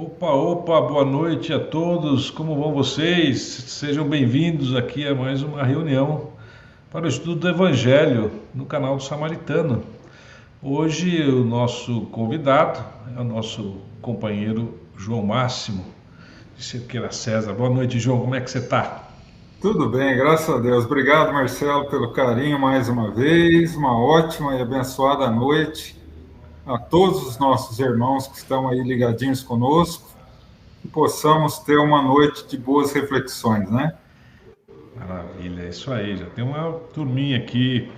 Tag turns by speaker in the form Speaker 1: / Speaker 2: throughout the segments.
Speaker 1: Opa, opa, boa noite a todos, como vão vocês? Sejam bem-vindos aqui a mais uma reunião para o estudo do Evangelho no canal do Samaritano. Hoje o nosso convidado é o nosso companheiro João Máximo, de Cerqueira César. Boa noite, João, como é que você está?
Speaker 2: Tudo bem, graças a Deus. Obrigado, Marcelo, pelo carinho mais uma vez. Uma ótima e abençoada noite a todos os nossos irmãos que estão aí ligadinhos conosco, que possamos ter uma noite de boas reflexões, né?
Speaker 1: Maravilha, é isso aí, já tem uma turminha aqui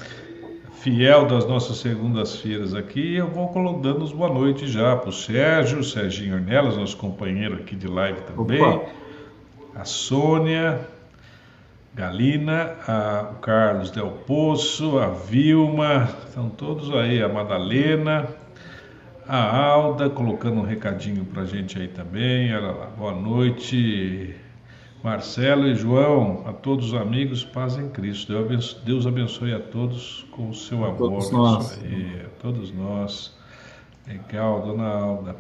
Speaker 1: fiel das nossas segundas-feiras aqui. Eu vou dando os boa noite já para o Sérgio, Serginho Ornelas, nosso companheiro aqui de live
Speaker 2: Opa,
Speaker 1: também, a Sônia Galina, o Carlos Del Poço, a Vilma, estão todos aí, a Madalena, a Alda, colocando um recadinho pra gente aí também. Olha lá, boa noite, Marcelo e João, a todos os amigos, paz em Cristo. Deus abençoe a todos com o seu
Speaker 2: a
Speaker 1: amor.
Speaker 2: todos
Speaker 1: Isso
Speaker 2: nós.
Speaker 1: aí, a todos nós. Legal, dona Alda.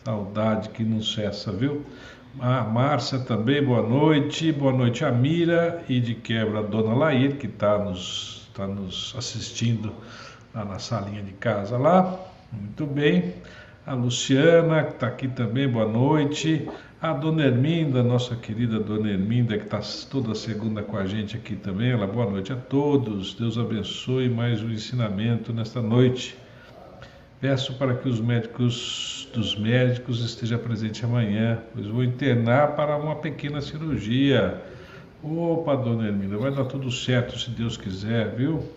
Speaker 1: Saudade que não cessa, viu? A Márcia também, boa noite. Boa noite, a Mira. E de quebra, a dona Laír, que tá nos assistindo lá na salinha de casa lá. Muito bem. A Luciana, que está aqui também, boa noite. A dona Herminda, nossa querida dona Herminda, que está toda segunda com a gente aqui também. Ela, boa noite a todos. Deus abençoe mais um ensinamento nesta noite. Peço para que os médicos dos médicos estejam presentes amanhã, pois vou internar para uma pequena cirurgia. Opa, dona Hermínia, vai dar tudo certo se Deus quiser, viu?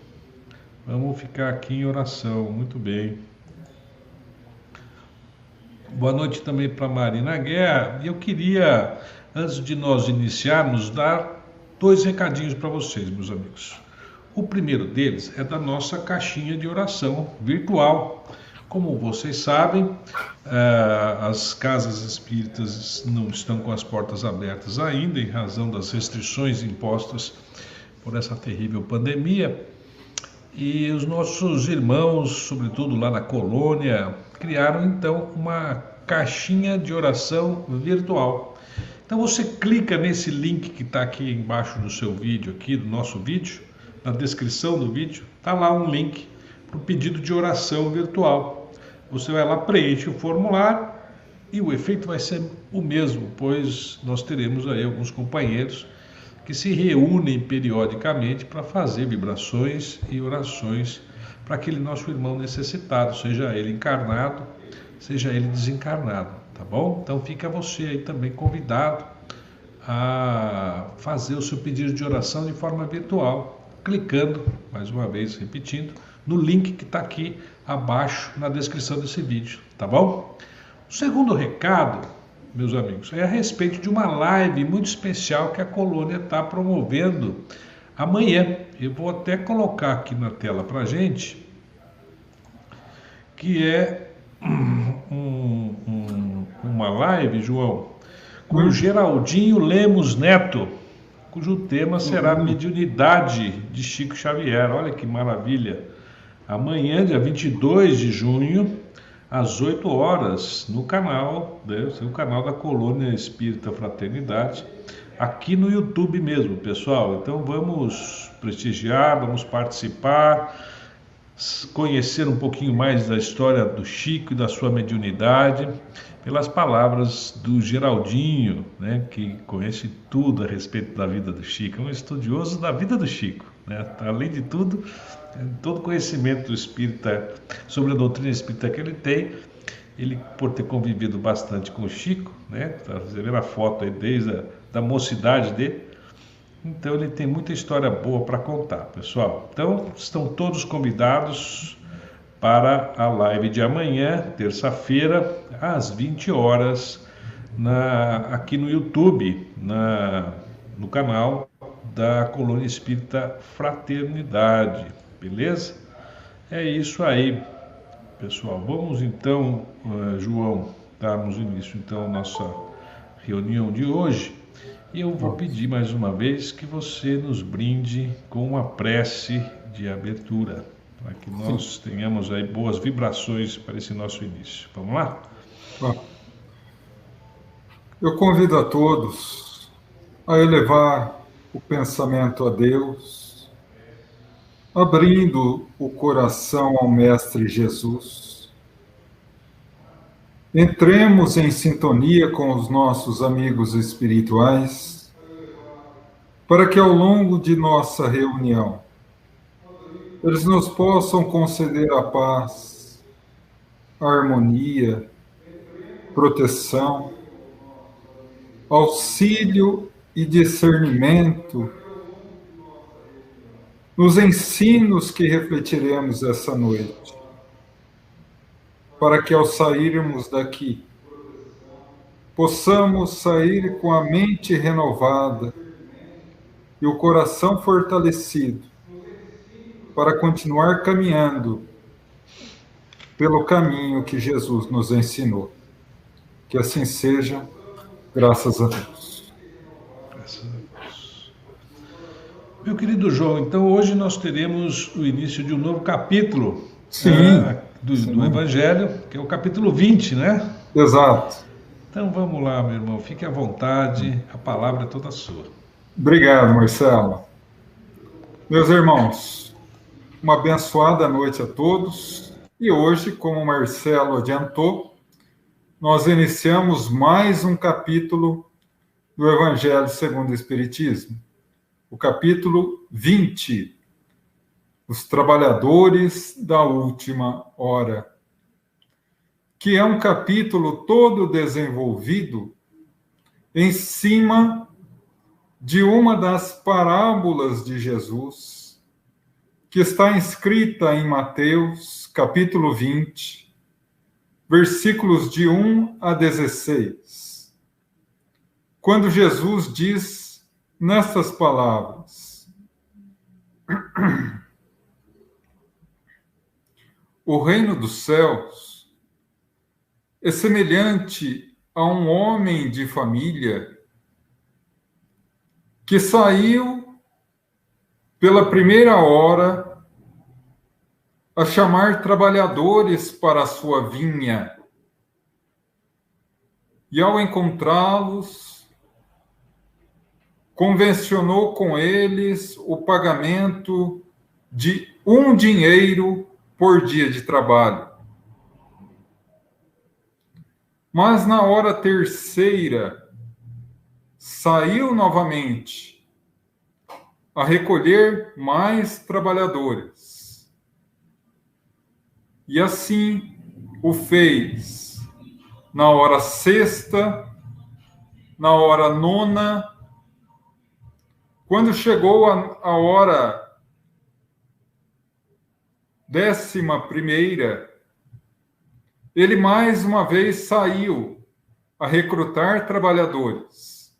Speaker 1: Vamos ficar aqui em oração, muito bem. Boa noite também para Marina Guerra. E eu queria, antes de nós iniciarmos, dar dois recadinhos para vocês, meus amigos. O primeiro deles é da nossa caixinha de oração virtual. Como vocês sabem, as casas espíritas não estão com as portas abertas ainda, em razão das restrições impostas por essa terrível pandemia. E os nossos irmãos, sobretudo lá na colônia, criaram então uma caixinha de oração virtual. Então você clica nesse link que está aqui embaixo do seu vídeo, aqui do nosso vídeo, na descrição do vídeo, está lá um link para o pedido de oração virtual. Você vai lá, preenche o formulário e o efeito vai ser o mesmo, pois nós teremos aí alguns companheiros que se reúnem periodicamente para fazer vibrações e orações para aquele nosso irmão necessitado, seja ele encarnado, seja ele desencarnado, tá bom? Então fica você aí também convidado a fazer o seu pedido de oração de forma virtual, clicando, mais uma vez repetindo, no link que está aqui abaixo na descrição desse vídeo, tá bom? O segundo recado, meus amigos, é a respeito de uma live muito especial que a colônia está promovendo amanhã. Eu vou até colocar aqui na tela para gente, que é uma live, João, com o Geraldinho Lemos Neto, cujo tema será Mediunidade de Chico Xavier. Olha que maravilha! Amanhã, dia 22 de junho, às 8 horas, no canal, o canal da Colônia Espírita Fraternidade, aqui no YouTube mesmo, pessoal. Então vamos prestigiar, vamos participar, conhecer um pouquinho mais da história do Chico e da sua mediunidade, pelas palavras do Geraldinho, né, que conhece tudo a respeito da vida do Chico, é um estudioso da vida do Chico, né? Além de tudo, todo conhecimento do espírita, sobre a doutrina espírita que ele tem, ele, por ter convivido bastante com o Chico, né, você vê a foto aí desde da mocidade dele, então ele tem muita história boa para contar, pessoal. Então estão todos convidados para a live de amanhã, terça-feira, às 20 horas, aqui no YouTube, no canal da Colônia Espírita Fraternidade, beleza? É isso aí, pessoal. Vamos então, João, darmos início então à nossa reunião de hoje. E eu vou pedir mais uma vez que você nos brinde com uma prece de abertura, para que nós tenhamos aí boas vibrações para esse nosso início. Vamos lá?
Speaker 2: Eu convido a todos a elevar o pensamento a Deus, abrindo o coração ao Mestre Jesus. Entremos em sintonia com os nossos amigos espirituais, para que ao longo de nossa reunião eles nos possam conceder a paz, a harmonia, proteção, auxílio e discernimento nos ensinos que refletiremos essa noite, para que ao sairmos daqui, possamos sair com a mente renovada e o coração fortalecido, para continuar caminhando pelo caminho que Jesus nos ensinou. Que assim seja, graças a Deus.
Speaker 1: Graças a Deus. Meu querido João, então hoje nós teremos o início de um novo capítulo do Evangelho, que é o capítulo 20, né?
Speaker 2: Exato.
Speaker 1: Então vamos lá, meu irmão, fique à vontade, a palavra é toda sua.
Speaker 2: Obrigado, Marcelo. Meus irmãos, uma abençoada noite a todos. E hoje, como o Marcelo adiantou, nós iniciamos mais um capítulo do Evangelho segundo o Espiritismo, o capítulo 20, Os Trabalhadores da Última Hora, que é um capítulo todo desenvolvido em cima de uma das parábolas de Jesus, que está inscrita em Mateus, capítulo 20, versículos de 1 a 16. Quando Jesus diz nestas palavras: o reino dos céus é semelhante a um homem de família que saiu pela primeira hora a chamar trabalhadores para a sua vinha. E ao encontrá-los, convencionou com eles o pagamento de 1 dinheiro por dia de trabalho. Mas na hora terceira, saiu novamente a recolher mais trabalhadores. E assim o fez na hora sexta, na hora nona. Quando chegou a hora 11ª, ele mais uma vez saiu a recrutar trabalhadores.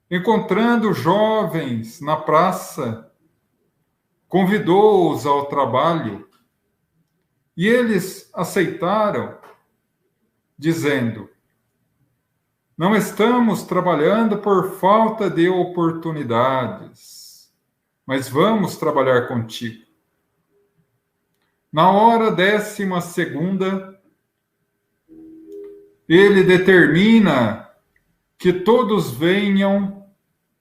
Speaker 2: Encontrando jovens na praça, convidou-os ao trabalho e eles aceitaram, dizendo: não estamos trabalhando por falta de oportunidades, mas vamos trabalhar contigo. Na hora 12ª, ele determina que todos venham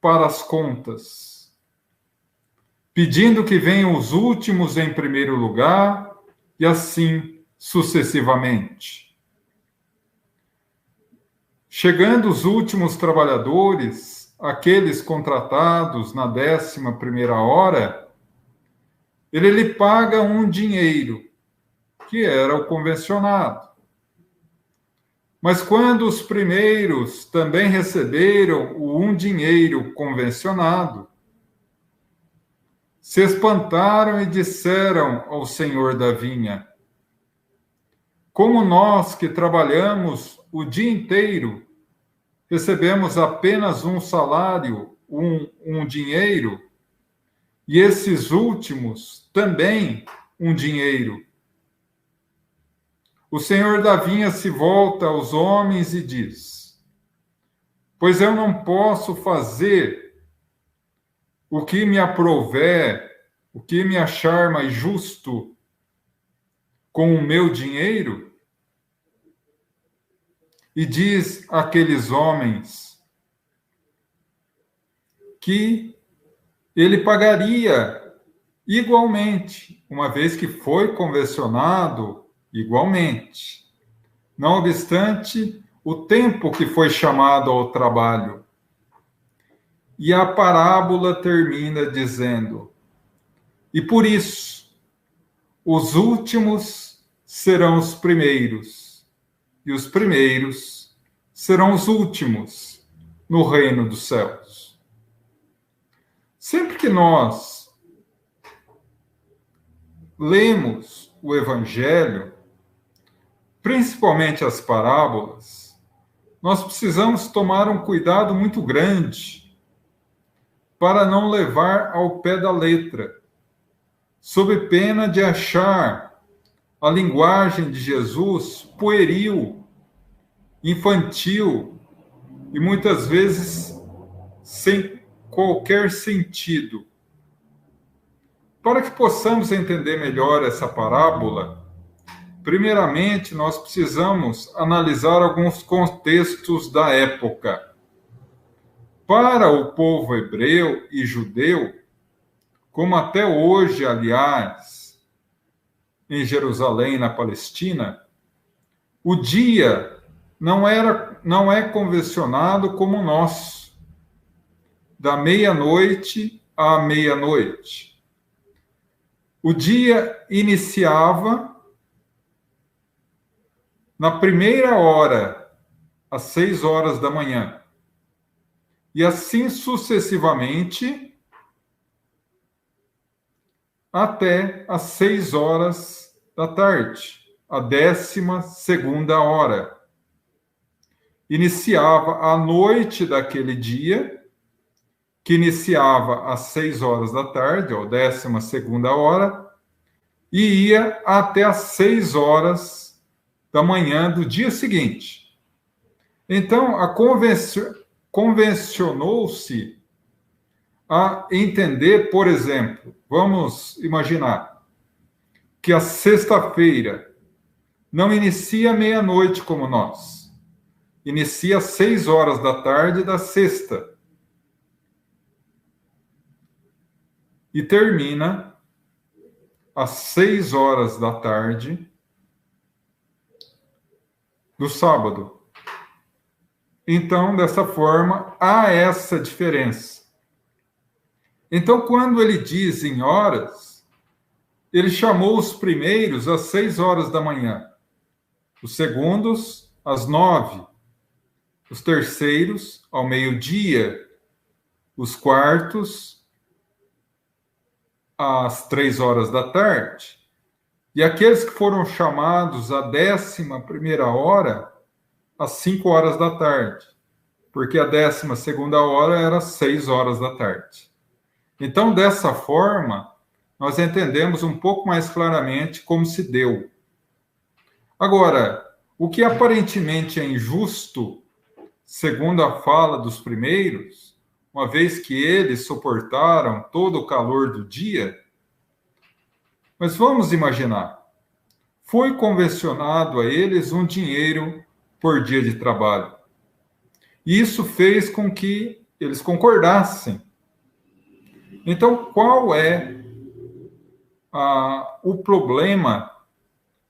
Speaker 2: para as contas, pedindo que venham os últimos em primeiro lugar, e assim sucessivamente. Chegando os últimos trabalhadores, aqueles contratados na 11ª hora, ele lhe paga 1 dinheiro, que era o convencionado. Mas quando os primeiros também receberam o 1 dinheiro convencionado, se espantaram e disseram ao senhor da vinha: como nós que trabalhamos o dia inteiro recebemos apenas um salário, um dinheiro, e esses últimos também 1 dinheiro. O senhor da vinha se volta aos homens e diz: pois eu não posso fazer o que me aprouver, o que me achar mais justo com o meu dinheiro? e diz àqueles homens que ele pagaria igualmente, uma vez que foi convencionado igualmente, não obstante o tempo que foi chamado ao trabalho. E a parábola termina dizendo: e por isso, os últimos serão os primeiros, e os primeiros serão os últimos no reino dos céus. Sempre que nós lemos o Evangelho, principalmente as parábolas, nós precisamos tomar um cuidado muito grande para não levar ao pé da letra, sob pena de achar a linguagem de Jesus pueril, infantil e muitas vezes sem qualquer sentido. Para que possamos entender melhor essa parábola, primeiramente nós precisamos analisar alguns contextos da época. Para o povo hebreu e judeu, como até hoje, aliás, em Jerusalém, na Palestina, o dia não é convencionado como o nosso, da meia-noite à meia-noite. O dia iniciava na primeira hora, às 6 horas da manhã. E assim sucessivamente, até às 6 horas da tarde, a 12ª hora. Iniciava a noite daquele dia, que iniciava às 6 horas da tarde, ou 12ª hora, e ia até às 6 horas da manhã do dia seguinte. Então, convencionou-se a entender, por exemplo, vamos imaginar que a sexta-feira não inicia meia-noite como nós, inicia às 6 horas da tarde da sexta e termina às 6 horas da tarde do sábado. Então, dessa forma, há essa diferença. Então, quando ele diz em horas, ele chamou os primeiros às 6 horas da manhã, os segundos às 9, os terceiros ao meio-dia, os quartos às 3 horas da tarde, e aqueles que foram chamados à 11ª hora, às 5 horas da tarde, porque a 12ª hora era às 6 horas da tarde. Então, dessa forma, nós entendemos um pouco mais claramente como se deu. Agora, o que aparentemente é injusto, segundo a fala dos primeiros, uma vez que eles suportaram todo o calor do dia, mas vamos imaginar, foi convencionado a eles um dinheiro por dia de trabalho. E isso fez com que eles concordassem. Então, qual é o problema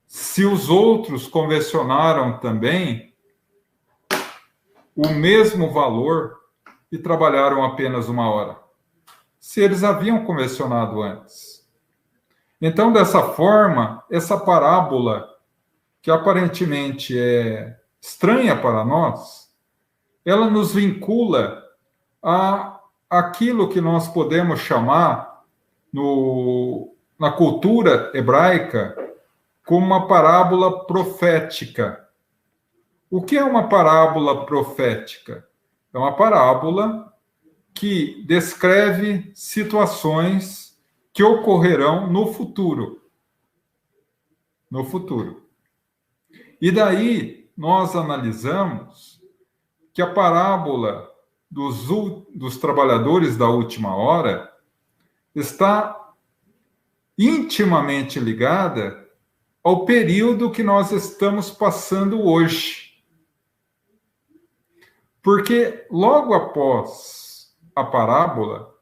Speaker 2: se os outros convencionaram também o mesmo valor e trabalharam apenas 1 hora? Se eles haviam convencionado antes. Então, dessa forma, essa parábola, que aparentemente é estranha para nós, ela nos vincula a aquilo que nós podemos chamar, na cultura hebraica, como uma parábola profética. O que é uma parábola profética? É uma parábola que descreve situações que ocorrerão no futuro. No futuro. E daí nós analisamos que a parábola dos trabalhadores da última hora está intimamente ligada ao período que nós estamos passando hoje. Porque logo após a parábola,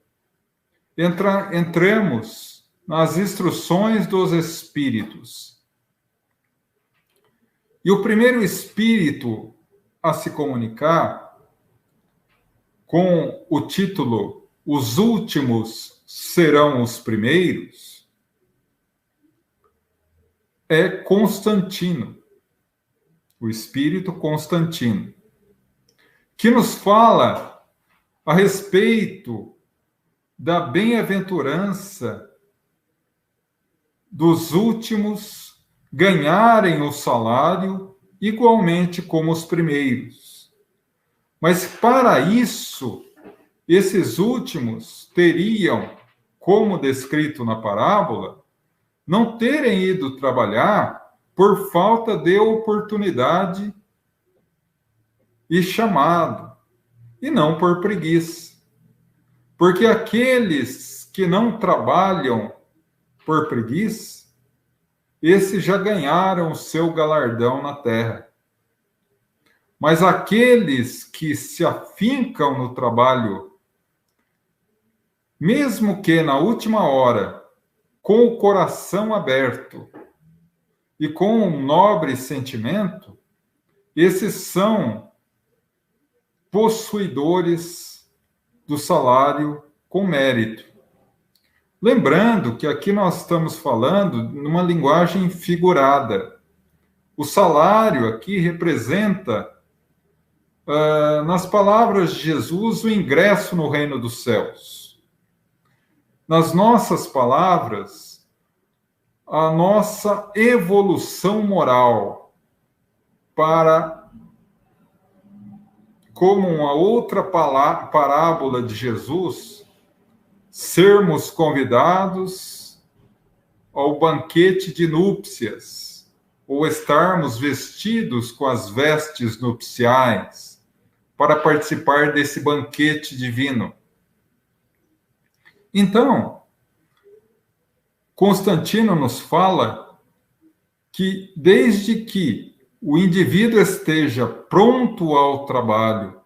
Speaker 2: entramos nas instruções dos espíritos. E o primeiro espírito a se comunicar, com o título Os Últimos Serão os Primeiros, é Constantino, o espírito Constantino, que nos fala a respeito da bem-aventurança dos últimos ganharem o salário igualmente como os primeiros. Mas para isso, esses últimos teriam, como descrito na parábola, não terem ido trabalhar por falta de oportunidade e chamado, e não por preguiça. Porque aqueles que não trabalham por preguiça, esses já ganharam o seu galardão na terra. Mas aqueles que se afincam no trabalho, mesmo que na última hora, com o coração aberto e com um nobre sentimento, esses são possuidores do salário com mérito. Lembrando que aqui nós estamos falando numa linguagem figurada. O salário aqui representa, nas palavras de Jesus, o ingresso no reino dos céus. Nas nossas palavras, a nossa evolução moral para, como uma outra parábola de Jesus, sermos convidados ao banquete de núpcias, ou estarmos vestidos com as vestes nupciais para participar desse banquete divino. Então, Constantino nos fala que desde que o indivíduo esteja pronto ao trabalho,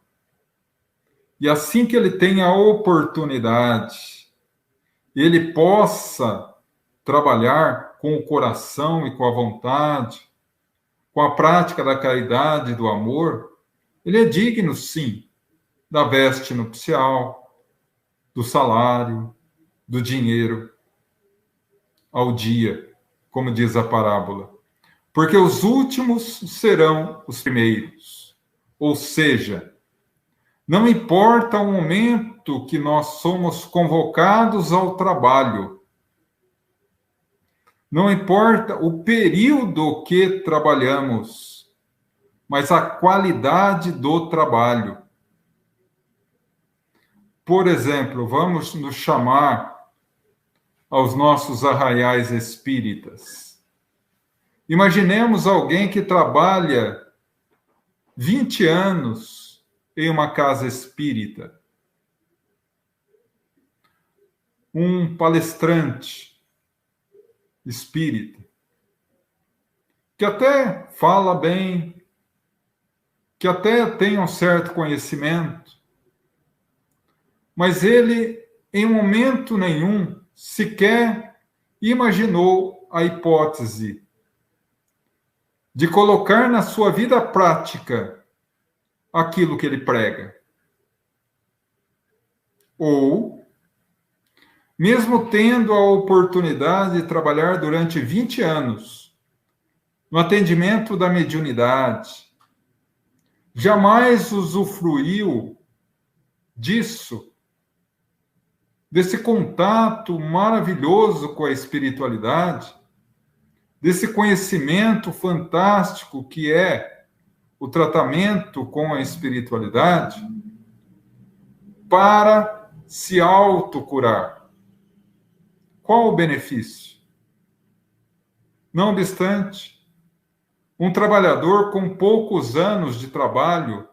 Speaker 2: e assim que ele tenha a oportunidade, ele possa trabalhar com o coração e com a vontade, com a prática da caridade e do amor, ele é digno, sim, da veste nupcial, do salário, do dinheiro ao dia, como diz a parábola. Porque os últimos serão os primeiros. Ou seja, não importa o momento que nós somos convocados ao trabalho, não importa o período que trabalhamos, mas a qualidade do trabalho. Por exemplo, vamos nos chamar aos nossos arraiais espíritas. Imaginemos alguém que trabalha 20 anos em uma casa espírita. Um palestrante espírita, que até fala bem, que até tem um certo conhecimento, mas ele, em momento nenhum, sequer imaginou a hipótese de colocar na sua vida prática aquilo que ele prega. Ou, mesmo tendo a oportunidade de trabalhar durante 20 anos no atendimento da mediunidade, jamais usufruiu disso, desse contato maravilhoso com a espiritualidade, desse conhecimento fantástico que é o tratamento com a espiritualidade, para se autocurar. Qual o benefício? Não obstante, um trabalhador com poucos anos de trabalho,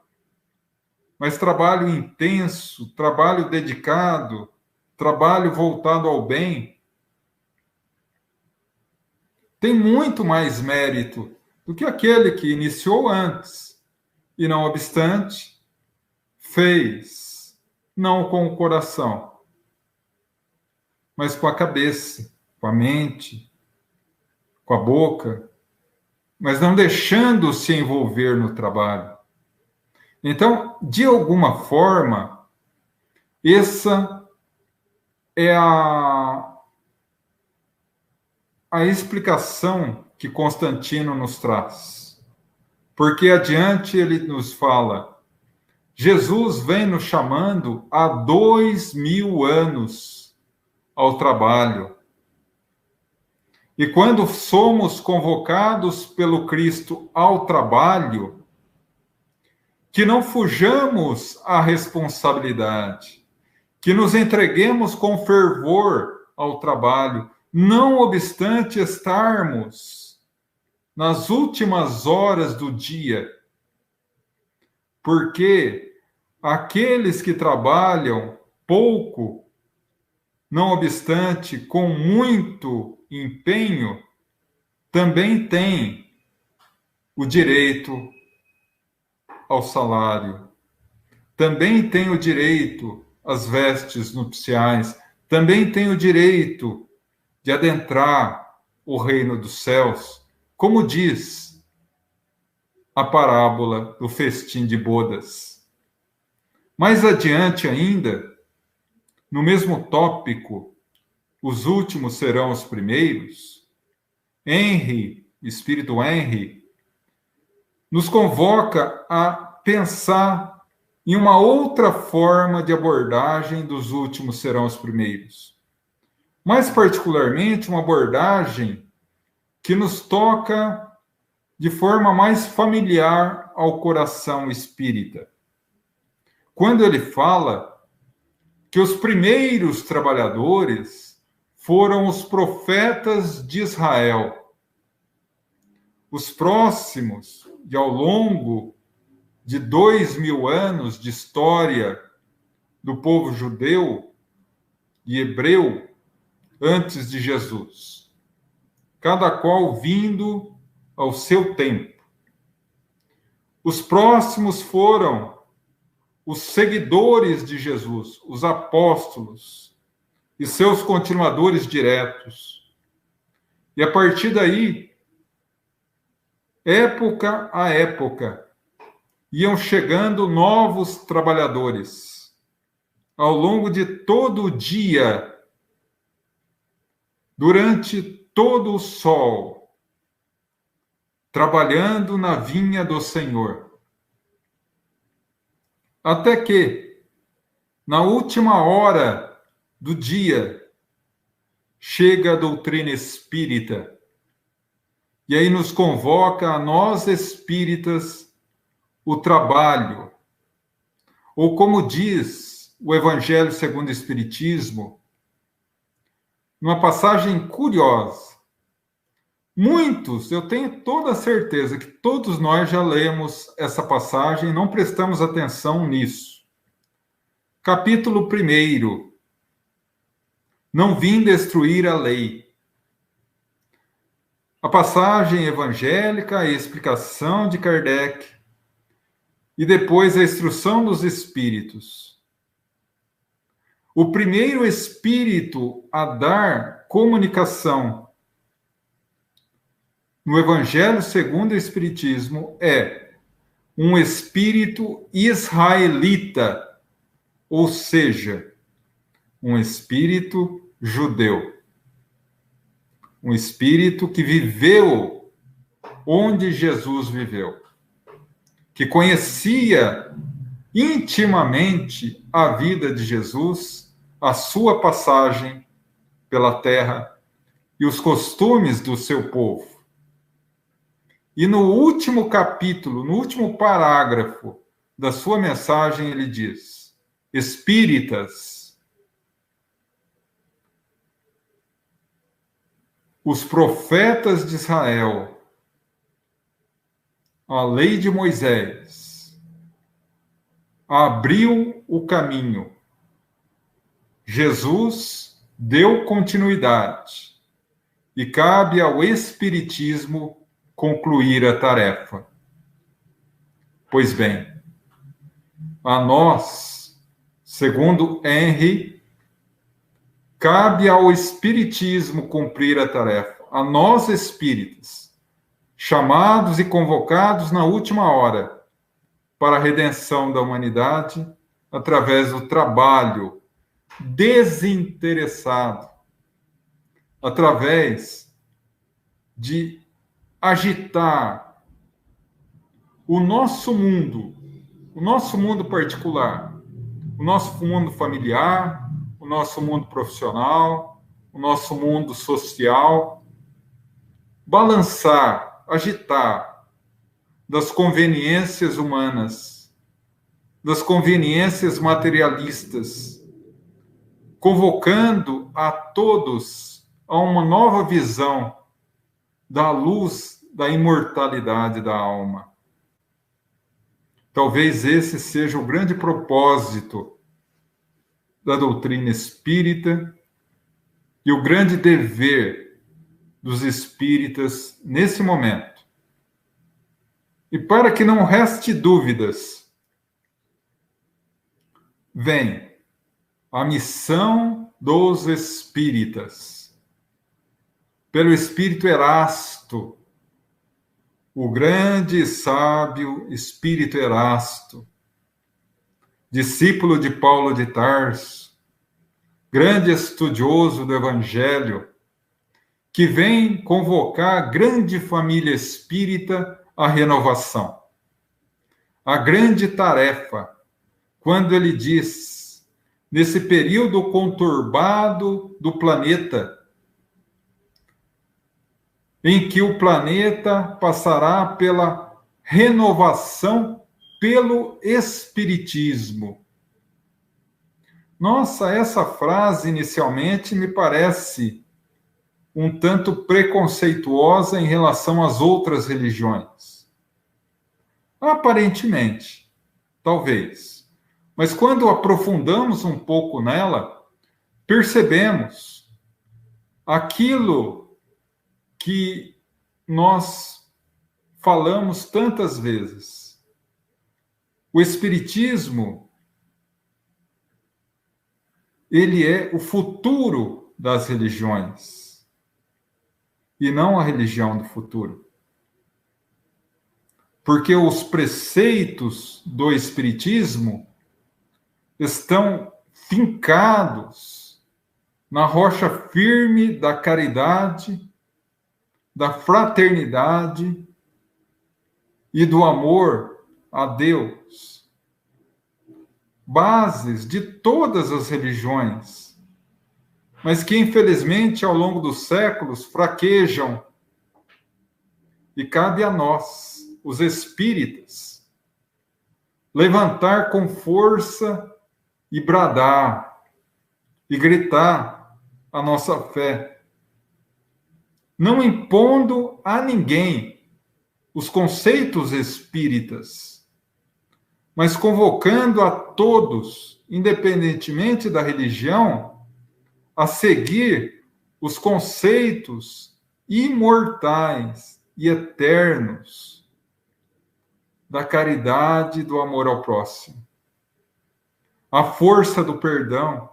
Speaker 2: mas trabalho intenso, trabalho dedicado, trabalho voltado ao bem, tem muito mais mérito do que aquele que iniciou antes. E não obstante, fez, não com o coração, mas com a cabeça, com a mente, com a boca, mas não deixando-se envolver no trabalho. Então, de alguma forma, essa é a explicação que Constantino nos traz. Porque adiante ele nos fala, Jesus vem nos chamando há 2000 anos ao trabalho. E quando somos convocados pelo Cristo ao trabalho, que não fujamos à responsabilidade, que nos entreguemos com fervor ao trabalho, não obstante estarmos nas últimas horas do dia, porque aqueles que trabalham pouco, não obstante com muito empenho, também têm o direito ao salário, também têm o direito às vestes nupciais, também têm o direito de adentrar o reino dos céus, como diz a parábola do festim de bodas. Mais adiante ainda, no mesmo tópico, os últimos serão os primeiros, Espírito Henry, nos convoca a pensar em uma outra forma de abordagem dos últimos serão os primeiros. Mais particularmente, uma abordagem que nos toca de forma mais familiar ao coração espírita. Quando ele fala que os primeiros trabalhadores foram os profetas de Israel, os próximos, e ao longo de 2000 anos de história do povo judeu e hebreu antes de Jesus, cada qual vindo ao seu tempo. Os próximos foram os seguidores de Jesus, os apóstolos e seus continuadores diretos. E a partir daí, época a época, iam chegando novos trabalhadores. Ao longo de todo o dia, durante todo o sol, trabalhando na vinha do Senhor. Até que, na última hora do dia, chega a doutrina espírita. E aí nos convoca a nós espíritas o trabalho. Ou como diz o Evangelho segundo o Espiritismo, numa passagem curiosa. Muitos, eu tenho toda a certeza que todos nós já lemos essa passagem e não prestamos atenção nisso. Capítulo 1. Não vim destruir a lei. A passagem evangélica, a explicação de Kardec e depois a instrução dos espíritos. O primeiro espírito a dar comunicação no Evangelho segundo o Espiritismo é um espírito israelita, ou seja, um espírito judeu. Um espírito que viveu onde Jesus viveu, que conhecia intimamente a vida de Jesus, a sua passagem pela terra e os costumes do seu povo. E no último capítulo, no último parágrafo da sua mensagem, ele diz: espíritas, os profetas de Israel, a lei de Moisés, abriu o caminho. Jesus deu continuidade e cabe ao Espiritismo concluir a tarefa. Pois bem, A nós, segundo Henry, cabe ao Espiritismo cumprir a tarefa. A nós espíritas, chamados e convocados na última hora para a redenção da humanidade através do trabalho desinteressado, através de agitar o nosso mundo particular, o nosso mundo familiar, o nosso mundo profissional, o nosso mundo social, balançar, agitar das conveniências humanas, das conveniências materialistas, convocando a todos a uma nova visão da luz da imortalidade da alma. Talvez esse seja o grande propósito da doutrina espírita e o grande dever dos espíritas nesse momento. E para que não reste dúvidas, vem a missão dos espíritas, pelo Espírito Erasto, o grande e sábio Espírito Erasto, discípulo de Paulo de Tarso, grande estudioso do Evangelho, que vem convocar a grande família espírita à renovação. A grande tarefa, quando ele diz, nesse período conturbado do planeta, em que o planeta passará pela renovação pelo Espiritismo. Nossa, essa frase inicialmente me parece um tanto preconceituosa em relação às outras religiões. Aparentemente, talvez. Mas quando aprofundamos um pouco nela, percebemos aquilo que nós falamos tantas vezes. O Espiritismo, ele é o futuro das religiões, e não a religião do futuro. Porque os preceitos do Espiritismo estão fincados na rocha firme da caridade, da fraternidade e do amor a Deus. Bases de todas as religiões, mas que, infelizmente, ao longo dos séculos, fraquejam. E cabe a nós, os espíritas, levantar com força e bradar, e gritar a nossa fé, não impondo a ninguém os conceitos espíritas, mas convocando a todos, independentemente da religião, a seguir os conceitos imortais e eternos da caridade e do amor ao próximo, a força do perdão,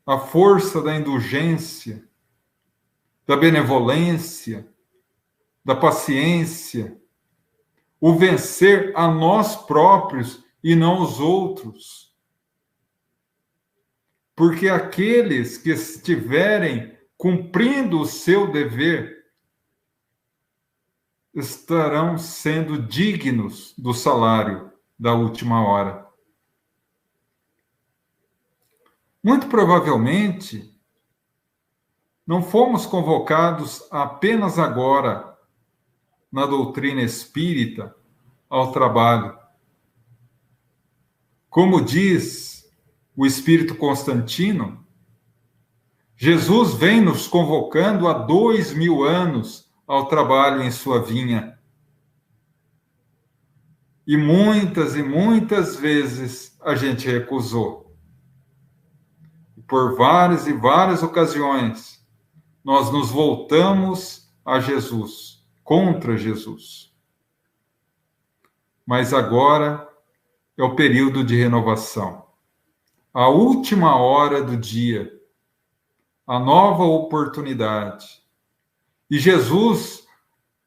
Speaker 2: a força da indulgência, da benevolência, da paciência, o vencer a nós próprios e não os outros. Porque aqueles que estiverem cumprindo o seu dever estarão sendo dignos do salário da última hora. Muito provavelmente, não fomos convocados apenas agora, na doutrina espírita, ao trabalho. Como diz o Espírito Constantino, Jesus vem nos convocando há 2000 anos ao trabalho em sua vinha. E muitas vezes a gente recusou. Por várias e várias ocasiões, nós nos voltamos a Jesus, contra Jesus. mas agora é o período de renovação. A última hora do dia, a nova oportunidade. E Jesus,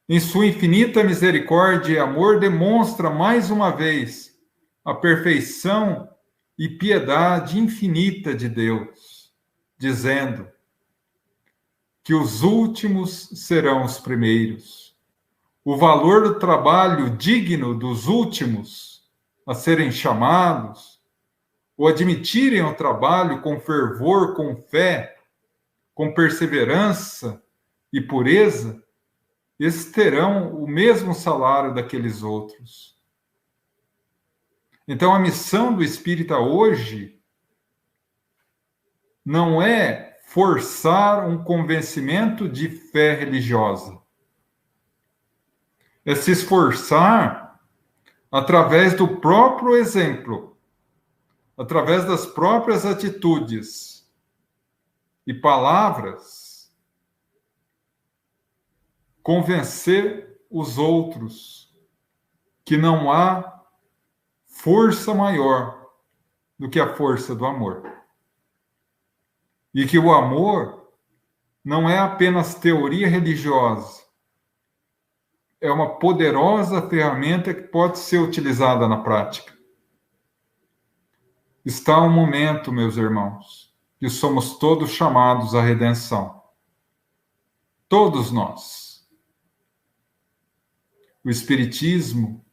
Speaker 2: em sua infinita misericórdia e amor, demonstra mais uma vez a perfeição e piedade infinita de Deus, dizendo que os últimos serão os primeiros. O valor do trabalho digno dos últimos a serem chamados, ou admitirem o trabalho com fervor, com fé, com perseverança e pureza, esses terão o mesmo salário daqueles outros. Então, a missão do espírita hoje não é forçar um convencimento de fé religiosa. É se esforçar através do próprio exemplo, através das próprias atitudes e palavras, convencer os outros que não há força maior do que a força do amor. E que o amor não é apenas teoria religiosa, é uma poderosa ferramenta que pode ser utilizada na prática. Está um momento, meus irmãos, que somos todos chamados à redenção. Todos nós. O Espiritismo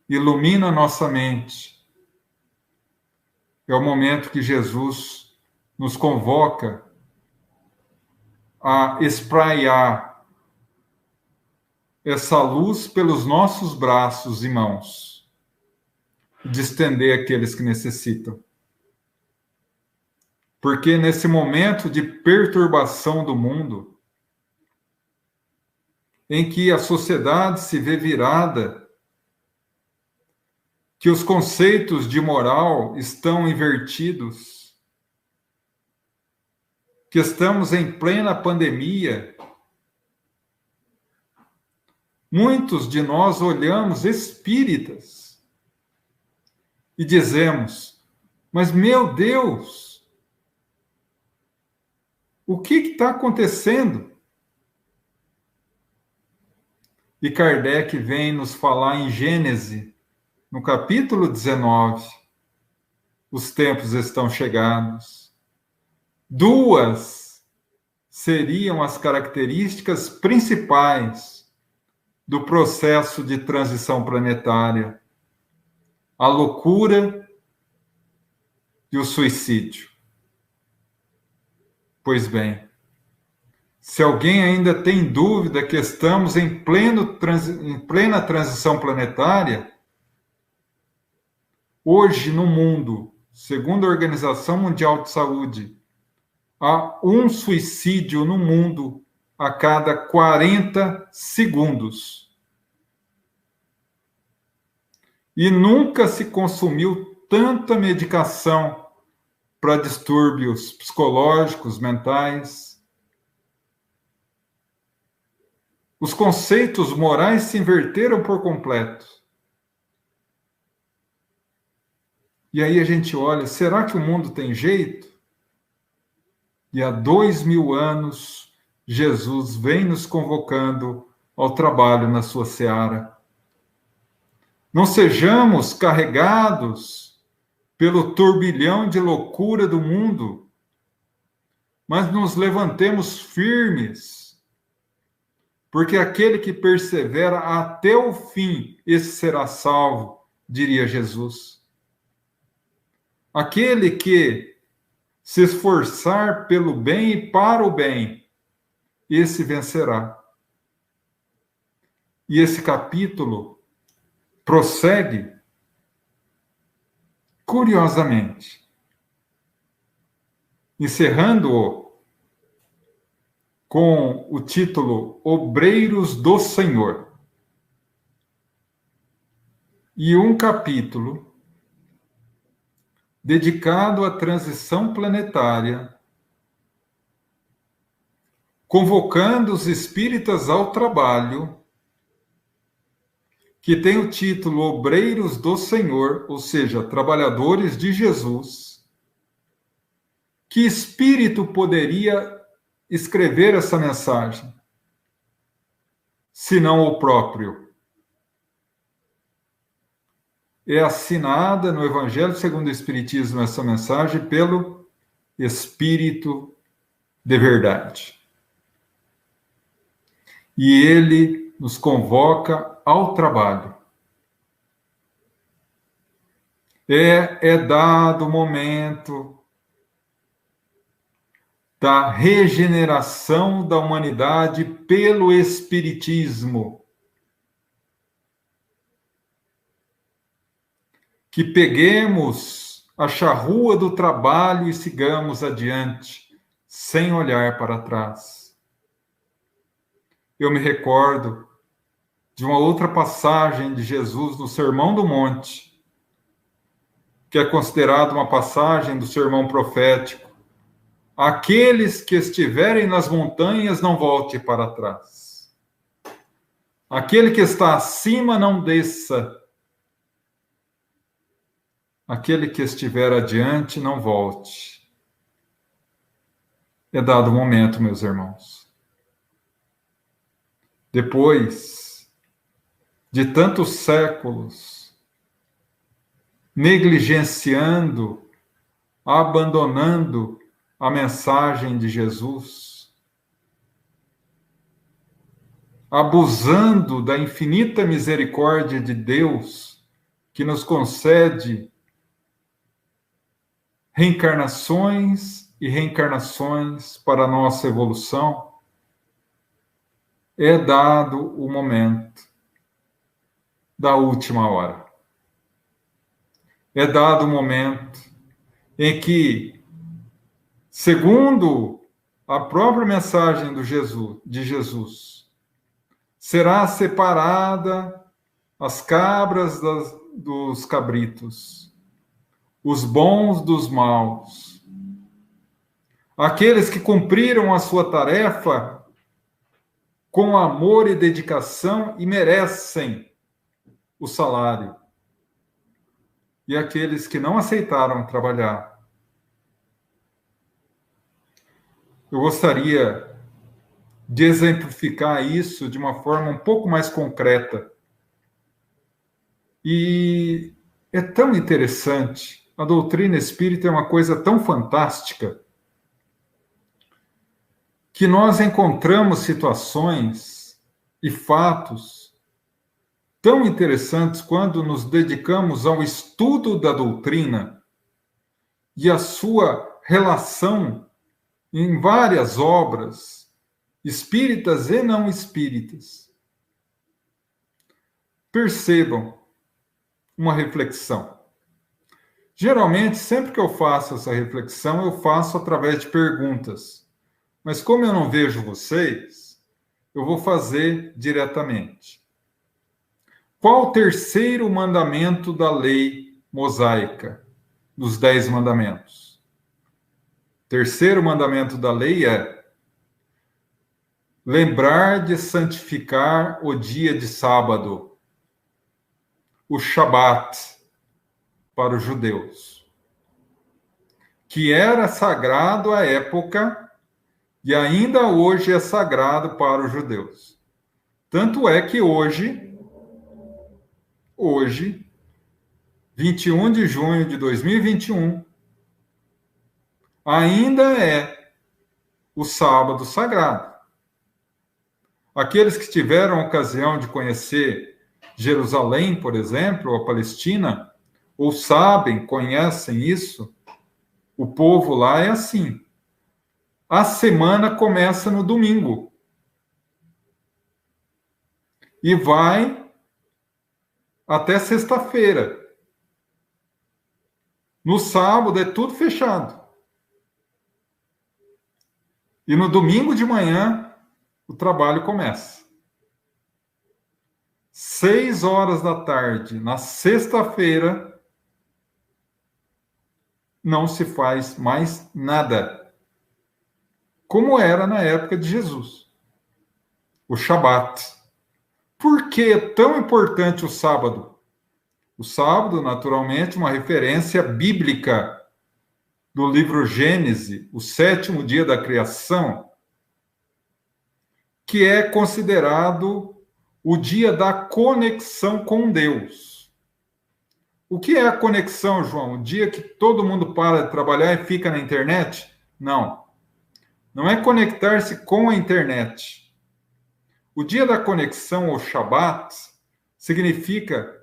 Speaker 2: ilumina nossa mente. É o momento que Jesus nos convoca a espraiar essa luz pelos nossos braços e mãos, de estender àqueles que necessitam. Porque nesse momento de perturbação do mundo, em que a sociedade se vê virada, que os conceitos de moral estão invertidos, que estamos em plena pandemia, muitos de nós olhamos espíritas e dizemos: mas meu Deus, o que está acontecendo? E Kardec vem nos falar em Gênesis, no capítulo 19, os tempos estão chegados. Duas seriam as características principais do processo de transição planetária: a loucura e o suicídio. Pois bem, se alguém ainda tem dúvida que estamos em plena transição planetária, hoje no mundo, segundo a Organização Mundial de Saúde, há um suicídio no mundo a cada 40 segundos. E nunca se consumiu tanta medicação para distúrbios psicológicos, mentais. Os conceitos morais se inverteram por completo. E aí a gente olha, será que o mundo tem jeito? E há 2000 anos, Jesus vem nos convocando ao trabalho na sua seara. Não sejamos carregados pelo turbilhão de loucura do mundo, mas nos levantemos firmes, porque aquele que persevera até o fim, esse será salvo, diria Jesus. Aquele que se esforçar pelo bem e para o bem, esse vencerá. E esse capítulo prossegue, curiosamente, encerrando-o com o título Obreiros do Senhor. E um capítulo dedicado à transição planetária, convocando os espíritas ao trabalho, que tem o título Obreiros do Senhor, ou seja, trabalhadores de Jesus, que espírito poderia escrever essa mensagem, senão o próprio? É assinada no Evangelho segundo o Espiritismo essa mensagem pelo Espírito de verdade. E ele nos convoca ao trabalho. É dado o momento da regeneração da humanidade pelo Espiritismo. Que peguemos a charrua do trabalho e sigamos adiante, sem olhar para trás. Eu me recordo de uma outra passagem de Jesus no Sermão do Monte, que é considerada uma passagem do sermão profético. Aqueles que estiverem nas montanhas, não volte para trás. Aquele que está acima, não desça. Aquele que estiver adiante, não volte. É dado o momento, meus irmãos. Depois de tantos séculos negligenciando, abandonando a mensagem de Jesus, abusando da infinita misericórdia de Deus, que nos concede reencarnações e reencarnações para a nossa evolução, é dado o momento da última hora. É dado o momento em que, segundo a própria mensagem de Jesus, será separada as cabras dos cabritos, os bons dos maus. Aqueles que cumpriram a sua tarefa com amor e dedicação e merecem o salário. E aqueles que não aceitaram trabalhar. Eu gostaria de exemplificar isso de uma forma um pouco mais concreta. E é tão interessante, a doutrina espírita é uma coisa tão fantástica, que nós encontramos situações e fatos tão interessantes quando nos dedicamos ao estudo da doutrina e a sua relação em várias obras, espíritas e não espíritas. Percebam uma reflexão. Geralmente, sempre que eu faço essa reflexão, eu faço através de perguntas. Mas como eu não vejo vocês, eu vou fazer diretamente. Qual o terceiro mandamento da lei mosaica, dos 10 mandamentos? O terceiro mandamento da lei é lembrar de santificar o dia de sábado, o Shabat, para os judeus, que era sagrado à época e ainda hoje é sagrado para os judeus. Tanto é que hoje, 21 de junho de 2021, ainda é o sábado sagrado. Aqueles que tiveram a ocasião de conhecer Jerusalém, por exemplo, ou a Palestina, ou sabem, conhecem isso, o povo lá é assim. A semana começa no domingo e vai até sexta-feira. No sábado é tudo fechado. E no domingo de manhã o trabalho começa. 6 horas da tarde, na sexta-feira, não se faz mais nada. Como era na época de Jesus. O Shabat. Por que é tão importante o sábado? O sábado, naturalmente, uma referência bíblica do livro Gênesis, o 7º dia da criação, que é considerado o dia da conexão com Deus. O que é a conexão, João? O dia que todo mundo para de trabalhar e fica na internet? Não. Não é conectar-se com a internet. O dia da conexão, ou Shabat, significa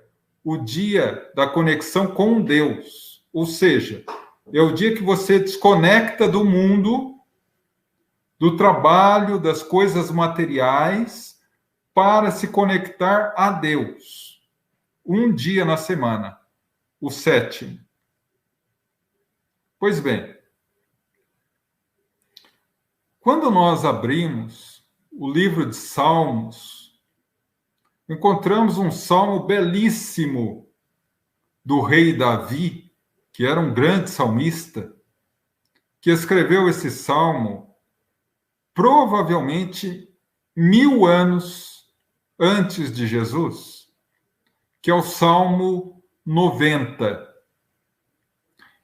Speaker 2: o dia da conexão com Deus. Ou seja, é o dia que você desconecta do mundo, do trabalho, das coisas materiais, para se conectar a Deus. Um dia na semana, o 7º. Pois bem, quando nós abrimos o livro de Salmos, encontramos um salmo belíssimo do rei Davi, que era um grande salmista, que escreveu esse salmo provavelmente 1000 anos antes de Jesus, que é o Salmo 90.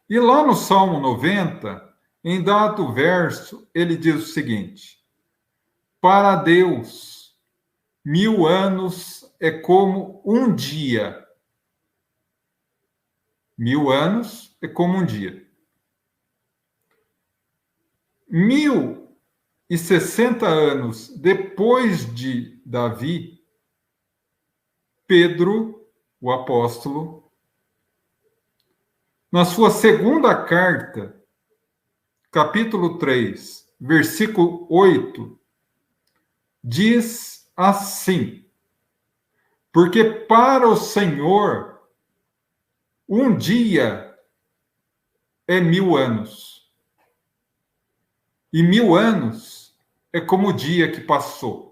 Speaker 2: E lá no Salmo 90, em dado verso, ele diz o seguinte: para Deus, 1000 anos é como um dia. 1000 anos é como um dia. 1060 anos depois de Davi, Pedro, o apóstolo, na sua segunda carta, capítulo 3, versículo 8, diz assim: porque para o Senhor um dia é 1000 anos, e 1000 anos é como o dia que passou.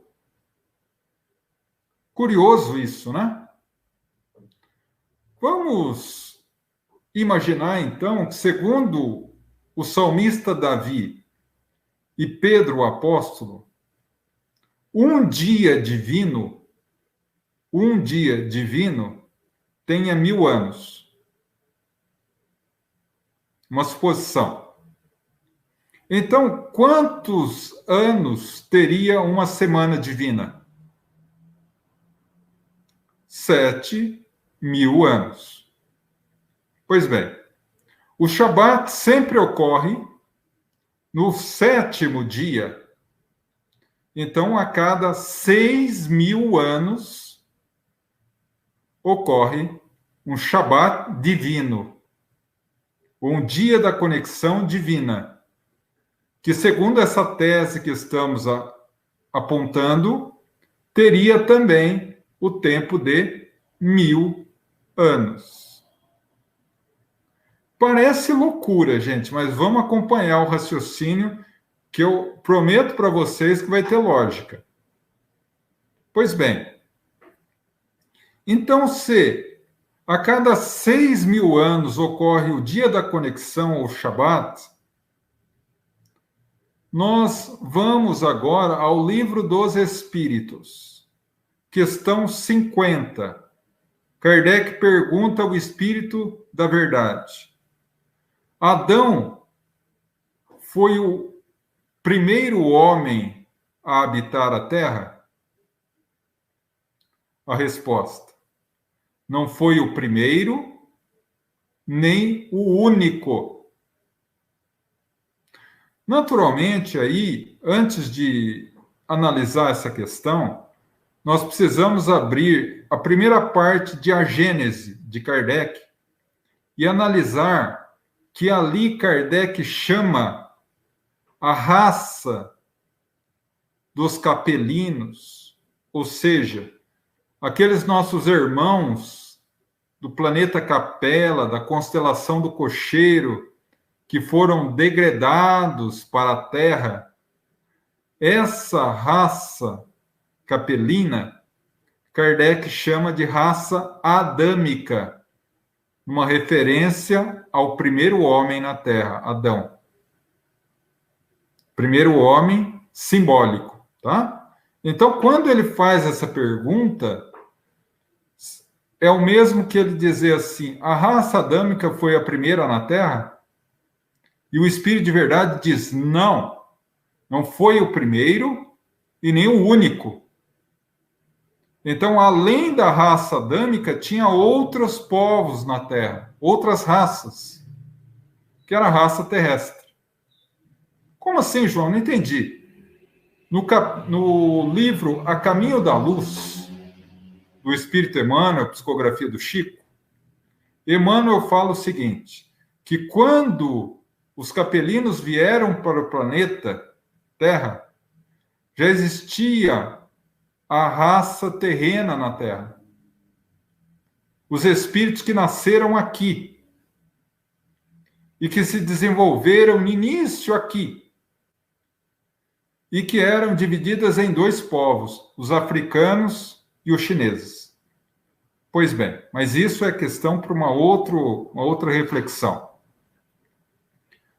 Speaker 2: Curioso isso, né? Vamos imaginar, então, que segundo o salmista Davi e Pedro, o apóstolo, um dia divino tenha 1000 anos. Uma suposição. Então, quantos anos teria uma semana divina? 7.000 anos. Pois bem, o Shabat sempre ocorre no 7º dia. Então, a cada 6.000 anos ocorre um Shabat divino, um dia da conexão divina, que, segundo essa tese que estamos apontando, teria também o tempo de 1000 anos. Parece loucura, gente, mas vamos acompanhar o raciocínio que eu prometo para vocês que vai ter lógica. Pois bem, então se a cada 6.000 anos ocorre o dia da conexão, ou Shabat, nós vamos agora ao Livro dos Espíritos, questão 50. Kardec pergunta ao Espírito da Verdade: Adão foi o primeiro homem a habitar a Terra? A resposta: não foi o primeiro, nem o único. Naturalmente, aí, antes de analisar essa questão, nós precisamos abrir a primeira parte de A Gênese, de Kardec, e analisar que ali Kardec chama a raça dos capelinos, ou seja, aqueles nossos irmãos do planeta Capela, da constelação do Cocheiro, que foram degradados para a Terra. Essa raça capelina, Kardec chama de raça adâmica, uma referência ao primeiro homem na Terra, Adão. Primeiro homem simbólico, tá? Então, quando ele faz essa pergunta, é o mesmo que ele dizer assim: a raça adâmica foi a primeira na Terra? E o Espírito de verdade diz: não, não foi o primeiro e nem o único. Então, além da raça adâmica, tinha outros povos na Terra, outras raças, que era a raça terrestre. Como assim, João? Não entendi. No livro A Caminho da Luz, do Espírito Emmanuel, psicografia do Chico, Emmanuel fala o seguinte, que quando os capelinos vieram para o planeta Terra, já existia a raça terrena na Terra. Os espíritos que nasceram aqui e que se desenvolveram no início aqui e que eram divididas em dois povos, os africanos e os chineses. Pois bem, mas isso é questão para uma outra reflexão.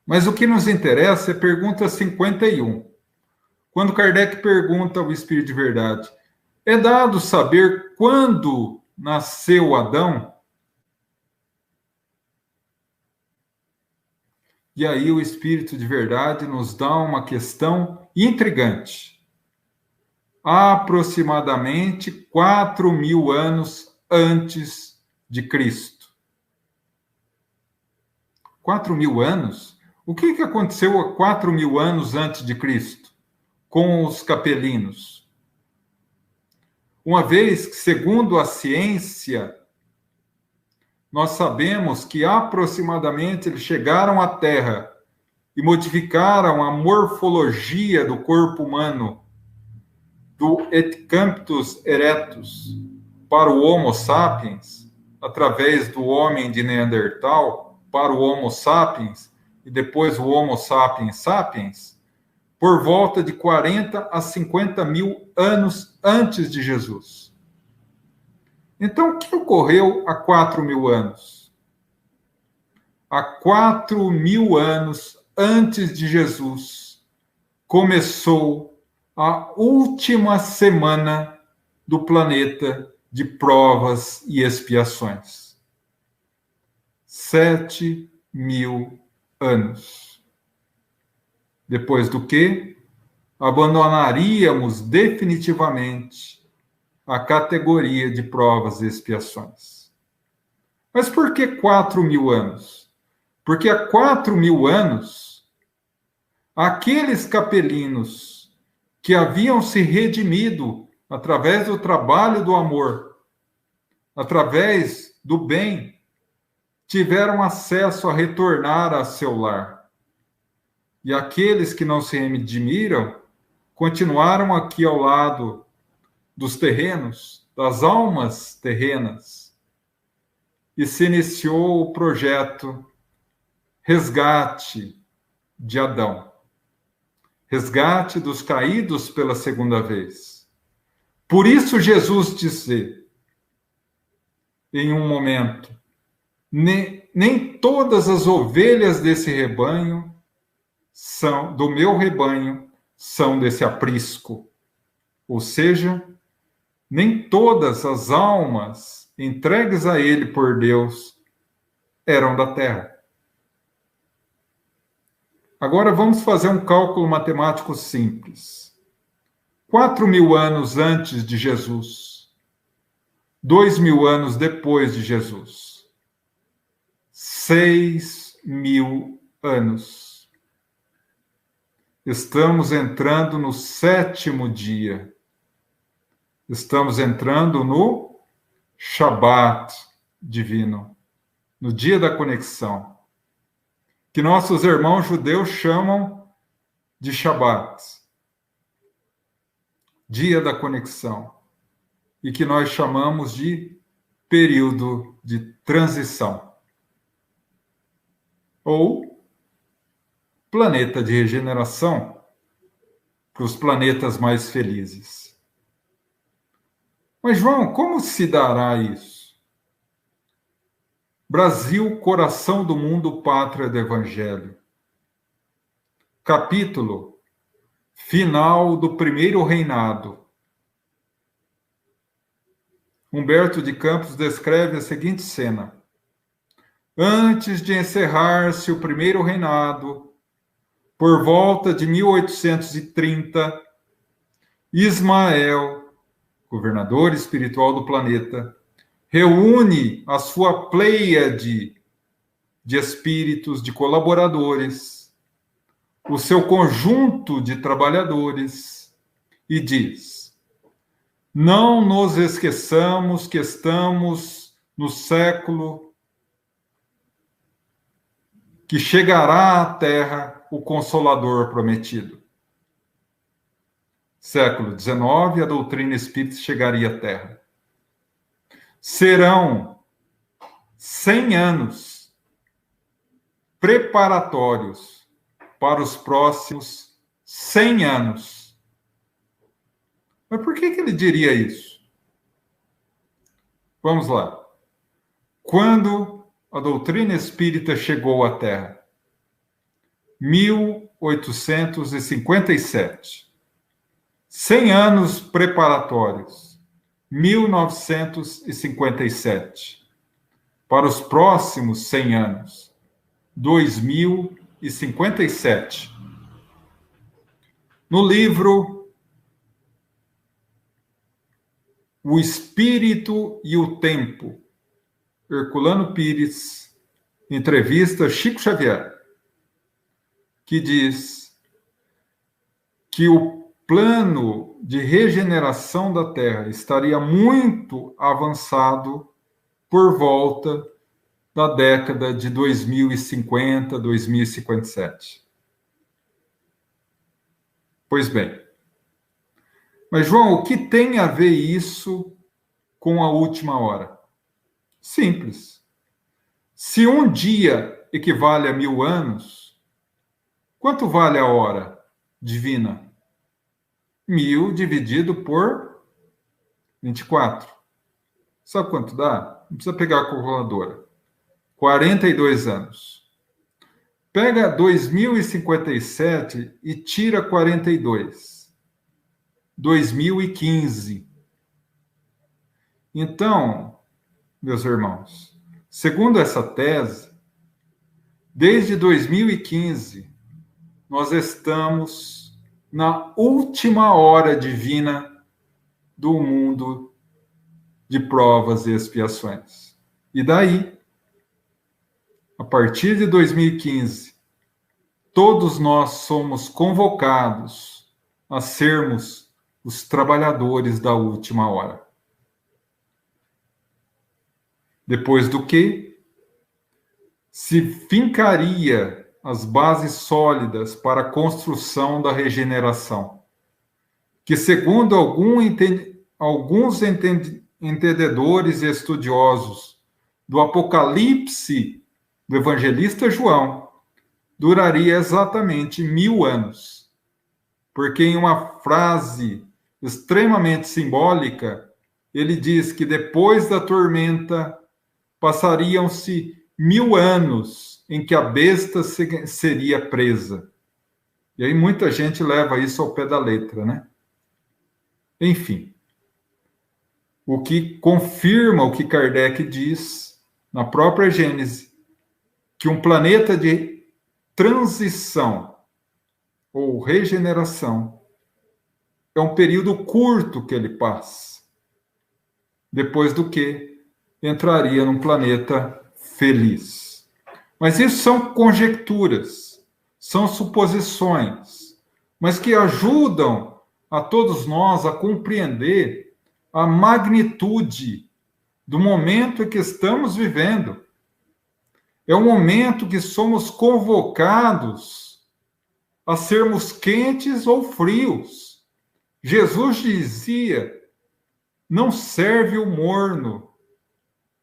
Speaker 2: Mas o que nos interessa é a pergunta 51. Quando Kardec pergunta ao Espírito de Verdade, é dado saber quando nasceu Adão? E aí o Espírito de Verdade nos dá uma questão intrigante. Aproximadamente 4.000 anos antes de Cristo. 4.000 anos? O que aconteceu há 4.000 anos antes de Cristo com os capelinos? Uma vez que, segundo a ciência, nós sabemos que aproximadamente eles chegaram à Terra e modificaram a morfologia do corpo humano do Eccamptus erectus para o Homo sapiens, através do homem de Neandertal para o Homo sapiens e depois o Homo sapiens sapiens, por volta de 40 a 50 mil anos antes de Jesus. Então, o que ocorreu há 4.000 anos? Há 4.000 anos antes de Jesus, começou a última semana do planeta de provas e expiações. 7.000 anos. Depois do que abandonaríamos definitivamente a categoria de provas e expiações. Mas por que 4.000 anos? Porque há 4.000 anos, aqueles capelinos que haviam se redimido através do trabalho do amor, através do bem, tiveram acesso a retornar a seu lar. E aqueles que não se redimiram continuaram aqui ao lado dos terrenos, das almas terrenas, e se iniciou o projeto Resgate de Adão. Resgate dos caídos pela segunda vez. Por isso Jesus disse, em um momento, nem todas as ovelhas desse rebanho do meu rebanho são desse aprisco. Ou seja, nem todas as almas entregues a ele por Deus eram da terra. Agora vamos fazer um cálculo matemático simples. 4.000 anos antes de Jesus, 2.000 anos depois de Jesus, 6.000 anos. Estamos entrando no 7º dia. Estamos entrando no Shabat divino, no dia da conexão, que nossos irmãos judeus chamam de Shabat, dia da conexão, e que nós chamamos de período de transição, ou planeta de regeneração para os planetas mais felizes. Mas, João, como se dará isso? Brasil, coração do mundo, pátria do Evangelho. Capítulo final do primeiro reinado, Humberto de Campos descreve a seguinte cena: antes de encerrar-se o primeiro reinado, por volta de 1830, Ismael, governador espiritual do planeta, reúne a sua pleiade de espíritos, de colaboradores, o seu conjunto de trabalhadores, e diz: não nos esqueçamos que estamos no século que chegará à Terra o Consolador prometido. Século XIX, a doutrina espírita chegaria à Terra. Serão 100 anos preparatórios para os próximos 100 anos. Mas por que ele diria isso? Vamos lá. Quando a doutrina espírita chegou à Terra? 1857. 100 anos preparatórios. 1957. Para os próximos 100 anos. 2057. No livro O Espírito e o Tempo, Herculano Pires entrevista Chico Xavier, que diz que o plano de regeneração da Terra estaria muito avançado por volta da década de 2050, 2057. Pois bem. Mas, João, o que tem a ver isso com a última hora? Simples. Se um dia equivale a 1000 anos, quanto vale a hora divina? 1000 dividido por 24. Sabe quanto dá? Não precisa pegar a calculadora. 42 anos. Pega 2057 e tira 42. 2015. Então, meus irmãos, segundo essa tese, desde 2015, nós estamos na última hora divina do mundo de provas e expiações. E daí, a partir de 2015, todos nós somos convocados a sermos os trabalhadores da última hora. Depois do que se fincaria as bases sólidas para a construção da regeneração, que, segundo alguns entendedores e estudiosos do Apocalipse do evangelista João, duraria exatamente 1000 anos. Porque em uma frase extremamente simbólica, ele diz que depois da tormenta passariam-se 1000 anos em que a besta seria presa. E aí muita gente leva isso ao pé da letra, né? Enfim, o que confirma o que Kardec diz na própria Gênese, que um planeta de transição ou regeneração é um período curto que ele passa, depois do que entraria num planeta feliz. Mas isso são conjecturas, são suposições, mas que ajudam a todos nós a compreender a magnitude do momento em que estamos vivendo. É um momento que somos convocados a sermos quentes ou frios. Jesus dizia: não serve o morno.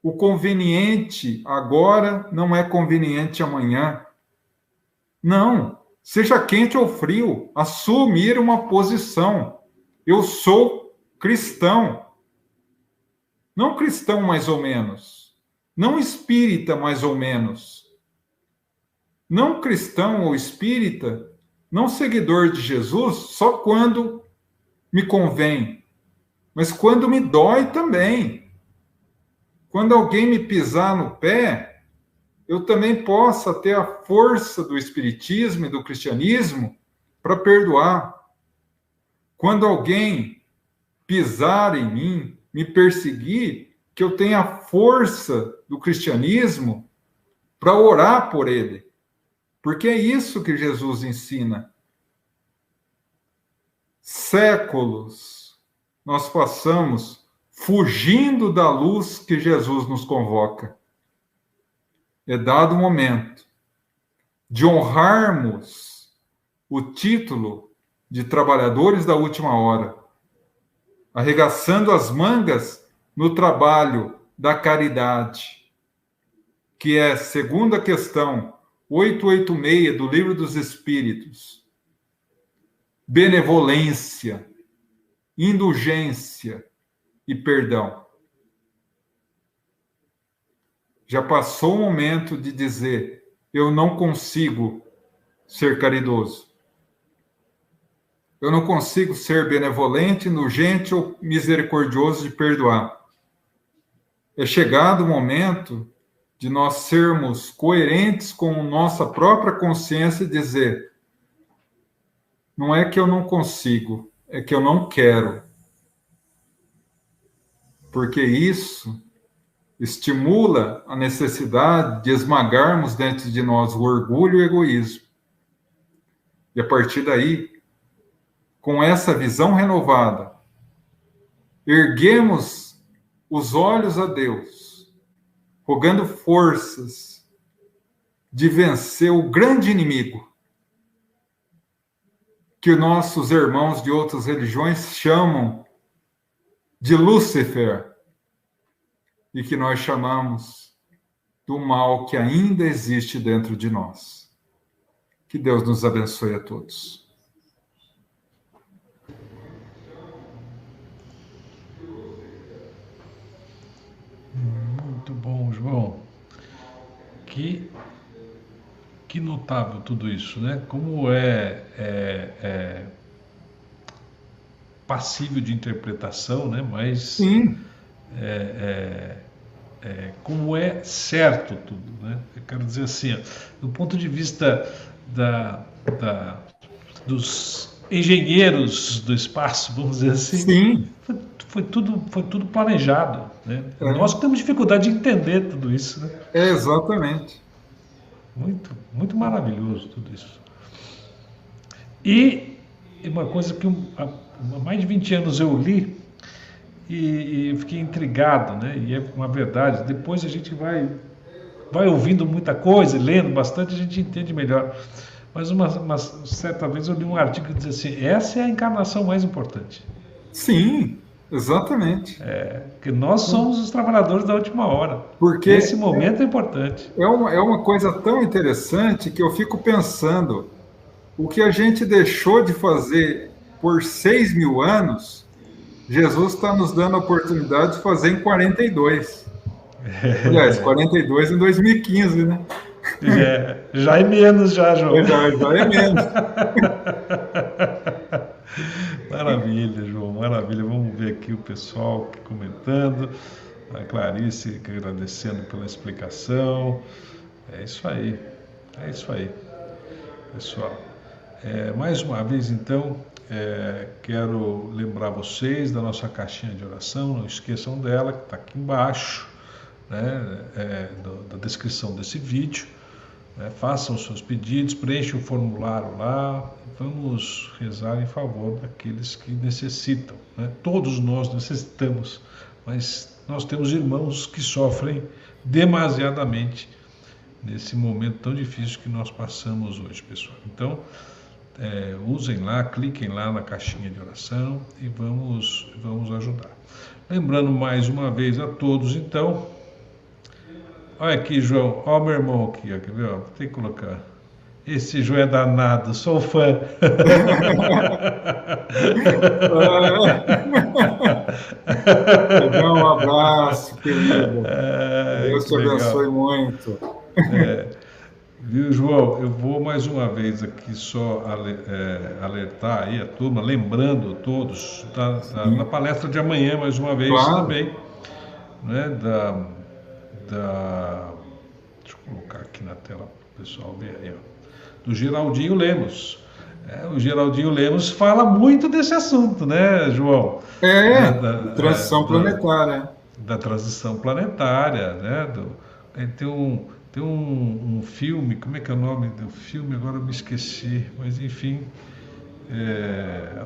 Speaker 2: O conveniente agora não é conveniente amanhã. Não, seja quente ou frio, assumir uma posição. Eu sou cristão. Não cristão mais ou menos. Não espírita mais ou menos. Não cristão ou espírita, não seguidor de Jesus, só quando me convém. Mas quando me dói também. quando alguém me pisar no pé, eu também possa ter a força do Espiritismo e do cristianismo para perdoar. Quando alguém pisar em mim, me perseguir, que eu tenha a força do cristianismo para orar por ele. Porque é isso que Jesus ensina. Séculos nós passamos fugindo da luz que Jesus nos convoca. É dado o momento de honrarmos o título de trabalhadores da última hora, arregaçando as mangas no trabalho da caridade, que é, segundo a questão 886 do Livro dos Espíritos, benevolência, indulgência e perdão. Já passou o momento de dizer, eu não consigo ser caridoso. Eu não consigo ser benevolente, indulgente ou misericordioso de perdoar. É chegado o momento de nós sermos coerentes com nossa própria consciência e dizer, não é que eu não consigo, é que eu não quero. Porque isso estimula a necessidade de esmagarmos dentro de nós o orgulho e o egoísmo. E a partir daí, com essa visão renovada, erguemos os olhos a Deus, rogando forças de vencer o grande inimigo que nossos irmãos de outras religiões chamam de Lúcifer e que nós chamamos do mal que ainda existe dentro de nós. Que Deus nos abençoe a todos.
Speaker 1: Muito bom, João. Que notável tudo isso, né? Como é passível de interpretação, né? Mas
Speaker 2: Sim.
Speaker 1: Como é certo tudo, né? Eu quero dizer assim, ó, do ponto de vista dos engenheiros do espaço, vamos dizer assim,
Speaker 2: Sim.
Speaker 1: foi tudo planejado, né? Nós temos dificuldade de entender tudo isso, né?
Speaker 2: Exatamente.
Speaker 1: Muito, muito maravilhoso tudo isso. E uma coisa que há mais de 20 anos eu li e eu fiquei intrigado, né? E é uma verdade. Depois a gente vai ouvindo muita coisa, lendo bastante, a gente entende melhor. Mas uma certa vez eu li um artigo que dizia assim, essa é a encarnação mais importante.
Speaker 2: Sim, exatamente.
Speaker 1: Que nós somos os trabalhadores da última hora.
Speaker 2: Porque
Speaker 1: esse momento é importante.
Speaker 2: É uma coisa tão interessante que eu fico pensando, o que a gente deixou de fazer por 6.000 anos, Jesus está nos dando a oportunidade de fazer em 42. Aliás, 42 em 2015, né?
Speaker 1: Já é menos, João.
Speaker 2: Já é menos.
Speaker 1: Maravilha, João, maravilha. Vamos ver aqui o pessoal comentando. A Clarice agradecendo pela explicação. É isso aí, pessoal. Mais uma vez, então, quero lembrar vocês da nossa caixinha de oração. Não esqueçam dela, que está aqui embaixo, né, da descrição desse vídeo. Façam os seus pedidos, preenchem o formulário lá, vamos rezar em favor daqueles que necessitam, né? Todos nós necessitamos, mas nós temos irmãos que sofrem demasiadamente nesse momento tão difícil que nós passamos hoje, pessoal. Então, usem lá, cliquem lá na caixinha de oração e vamos ajudar. Lembrando mais uma vez a todos, então, olha aqui, João. Olha o meu irmão aqui, ó, quer ver? Ó, tem que colocar. Esse João é danado, sou fã.
Speaker 2: Um abraço, querido. Deus te abençoe muito.
Speaker 1: Viu, João? Eu vou mais uma vez aqui só alertar aí a turma, lembrando todos, na palestra de amanhã, mais uma vez também. né, deixa eu colocar aqui na tela para o pessoal ver aí, ó, do Geraldinho Lemos. O Geraldinho Lemos fala muito desse assunto, né, João?
Speaker 2: Transição planetária.
Speaker 1: Da transição planetária, né? Tem um filme, como é que é o nome do filme? Agora eu me esqueci, mas enfim,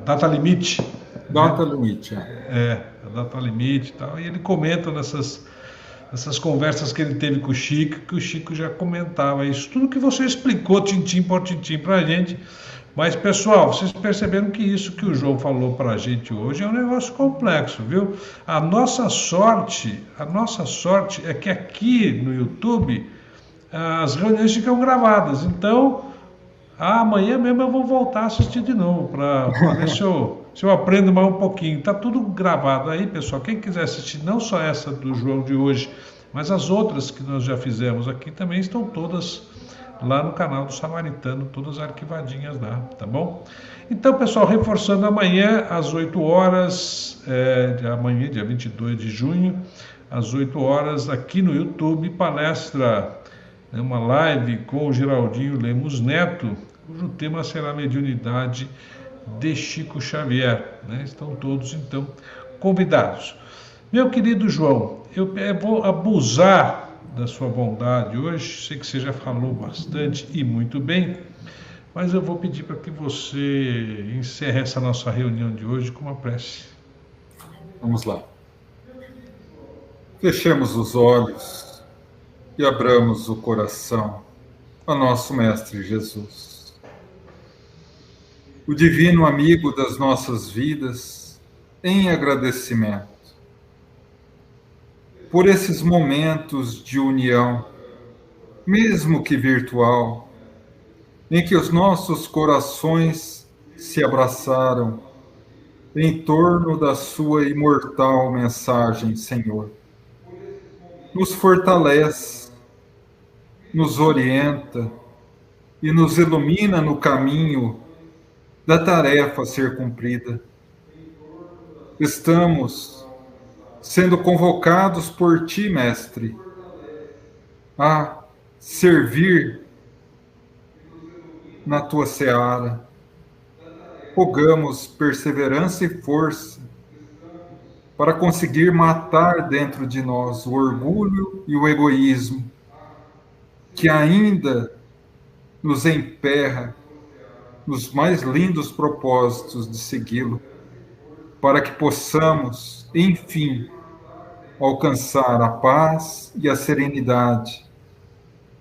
Speaker 1: Data Limite.
Speaker 2: Data Limite,
Speaker 1: a Data Limite e tal. E ele comenta nessas conversas que ele teve com o Chico, que o Chico já comentava isso. Tudo que você explicou, tintim por tintim, pra gente. Mas, pessoal, vocês perceberam que isso que o João falou pra gente hoje é um negócio complexo, viu? A nossa sorte é que aqui no YouTube as reuniões ficam gravadas. Então, amanhã mesmo eu vou voltar a assistir de novo para ver se eu aprendo mais um pouquinho. Tá tudo gravado aí, pessoal. Quem quiser assistir, não só essa do João de hoje, mas as outras que nós já fizemos aqui também estão todas lá no canal do Samaritano, todas arquivadinhas lá, tá bom? Então, pessoal, reforçando, amanhã às 8 horas, amanhã, dia 22 de junho, às 8 horas, aqui no YouTube, palestra, uma live com o Geraldinho Lemos Neto, cujo tema será a mediunidade de Chico Xavier, né? Estão todos, então, convidados. Meu querido João, eu vou abusar da sua bondade hoje, sei que você já falou bastante e muito bem, mas eu vou pedir para que você encerre essa nossa reunião de hoje com uma prece.
Speaker 2: Vamos lá. Fechemos os olhos e abramos o coração ao nosso Mestre Jesus, o divino amigo das nossas vidas, em agradecimento por esses momentos de união, mesmo que virtual, em que os nossos corações se abraçaram em torno da sua imortal mensagem, Senhor. Nos fortalece, nos orienta e nos ilumina no caminho da tarefa a ser cumprida. Estamos sendo convocados por Ti, Mestre, a servir na Tua seara. Rogamos perseverança e força para conseguir matar dentro de nós o orgulho e o egoísmo que ainda nos emperra nos mais lindos propósitos de segui-lo, para que possamos, enfim, alcançar a paz e a serenidade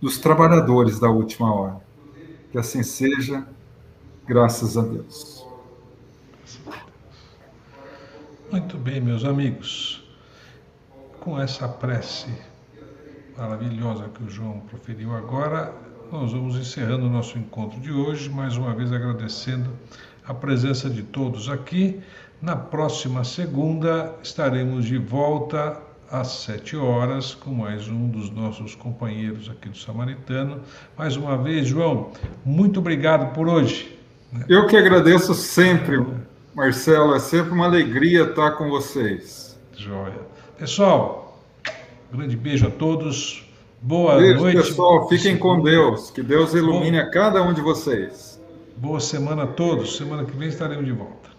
Speaker 2: dos trabalhadores da última hora. Que assim seja, graças a Deus.
Speaker 1: Muito bem, meus amigos. Com essa prece maravilhosa que o João proferiu agora, nós vamos encerrando o nosso encontro de hoje, mais uma vez agradecendo a presença de todos aqui. Na próxima segunda estaremos de volta às 7 horas com mais um dos nossos companheiros aqui do Samaritano. Mais uma vez, João, muito obrigado por hoje.
Speaker 2: Eu que agradeço sempre, Marcelo, é sempre uma alegria estar com vocês.
Speaker 1: Joia. Pessoal, grande beijo a todos, boa
Speaker 2: beijo,
Speaker 1: noite.
Speaker 2: Pessoal, fiquem com Deus, que Deus ilumine a cada um de vocês.
Speaker 1: Boa semana a todos, semana que vem estaremos de volta.